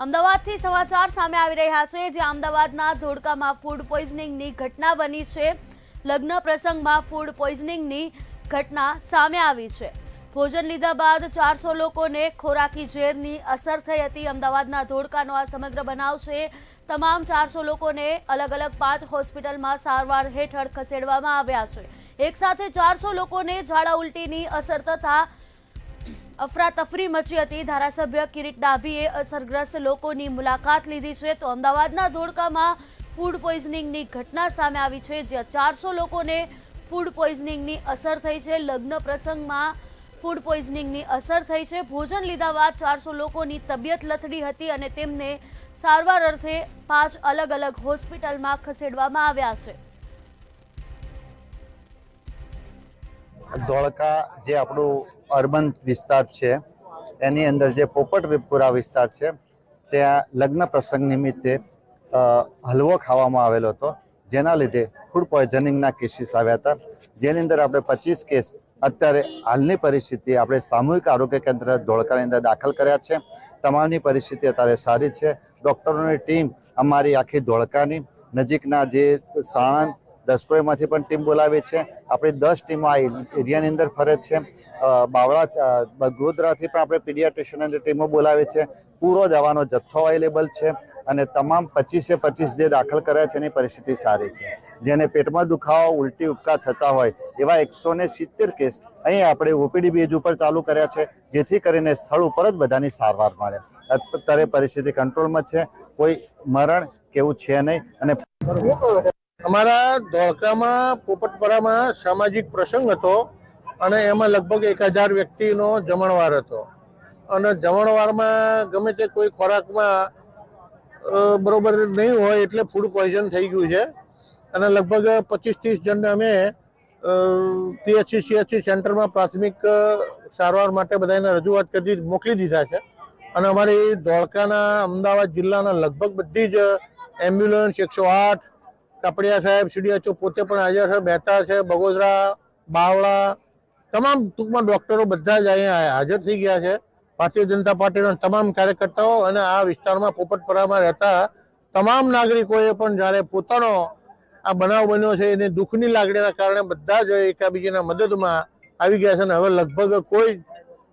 અમદાવાદથી સમાચાર સામે આવી રહ્યા છે, જ્યાં અમદાવાદના ધોળકામાં ફૂડ પોઈઝનિંગની ઘટના બની છે। લગ્ન પ્રસંગમાં ફૂડ પોઈઝનિંગની ઘટના સામે આવી છે। ભોજન લીધા બાદ 400 લોકોને ખોરાકી ઝેરની અસર થઈ હતી। અમદાવાદના ધોળકાનો આ સમગ્ર બનાવ છે। તમામ 400 લોકોને અલગ અલગ 5 હોસ્પિટલમાં સારવાર હેઠળ ખસેડવામાં આવ્યા છે। એક સાથે 400 લોકોને ઝાડા ઉલટીની અસર થતા અફરાતફરી મચી હતી। ધારાસભ્ય કિરીટ ડાભીએ અસરગ્રસ્ત લોકોની મુલાકાત લીધી છે। તો અમદાવાદના ધોળકામાં ફૂડ પોઈઝનિંગની ઘટના સામે આવી છે, જ્યાં 400 લોકોને ફૂડ પોઈઝનિંગની અસર થઈ છે। લગ્ન પ્રસંગમાં ફૂડ પોઈઝનિંગની અસર થઈ છે। ભોજન લીધા બાદ 400 લોકોની તબિયત લથડી હતી અને તેમને સારવાર અર્થે 5 અલગ અલગ હોસ્પિટલમાં ખસેડવામાં આવ્યા છે। ધોળકા જે આપણું અર્બન વિસ્તાર છે એની અંદર જે પોપટપુરા વિસ્તાર છે ત્યાં લગ્ન પ્રસંગ નિમિત્તે હલવો ખાવામાં આવેલો હતો, જેના લીધે ફૂડ પોઈઝનિંગના કેસીસ આવ્યા હતા, જેની અંદર આપણે 25 કેસ અત્યારે હાલની પરિસ્થિતિ આપણે સામૂહિક આરોગ્ય કેન્દ્ર ધોળકાની અંદર દાખલ કર્યા છે। તમામની પરિસ્થિતિ અત્યારે સારી છે। ડૉક્ટરોની ટીમ અમારી આખી ધોળકાની નજીકના જે સાણંદ દસકોઈમાંથી પણ ટીમ બોલાવી છે। આપણી 10 ટીમો આ એરિયાની અંદર ફરે છે। બાવળા ગોધરાથી પણ આપણે પીડિયાટ્રિશિયનની ટીમો બોલાવી છે। પૂરો દવાનો જથ્થો અવેલેબલ છે અને તમામ 25 જે દાખલ કર્યા છે એની પરિસ્થિતિ સારી છે। જેને પેટમાં દુખાવો, ઉલટી ઉપકા થતા હોય એવા 170 કેસ અહીં આપણે ઓપીડી બેઝ ઉપર ચાલુ કર્યા છે, જેથી કરીને સ્થળ ઉપર જ બધાની સારવાર મળે। અત્યારે પરિસ્થિતિ કંટ્રોલમાં છે, કોઈ મરણ કેવું છે નહીં। અને અમારા ધોળકામાં પોપટપરામાં સામાજિક પ્રસંગ હતો અને એમાં લગભગ 1000 વ્યક્તિનો જમણવાર હતો અને જમણવારમાં ગમે તે કોઈ ખોરાકમાં બરોબર નહીં હોય એટલે ફૂડ પોઈઝન થઈ ગયું છે અને લગભગ 25-30 જણને અમે પીએચસી સીએચસી સેન્ટરમાં પ્રાથમિક સારવાર માટે બધાને રજૂઆત કરી મોકલી દીધા છે અને અમારી ધોળકાના અમદાવાદ જિલ્લાના લગભગ બધી જ એમ્બ્યુલન્સ 108 કાપડિયા સાહેબ સીડીએચઓ પોતે પણ હાજર છે, મહેતા છે, બગોદરા, બાવળા, તમામ ટૂંકમાં ડૉક્ટરો બધા જ અહીંયા હાજર થઈ ગયા છે। ભારતીય જનતા પાર્ટીના તમામ કાર્યકર્તાઓ અને આ વિસ્તારમાં પોપટપરામાં રહેતા તમામ નાગરિકોએ પણ જ્યારે પોતાનો આ બનાવ બન્યો છે એની દુઃખની લાગણીના કારણે બધા જ એકાબીજીના મદદમાં આવી ગયા છે અને હવે લગભગ કોઈ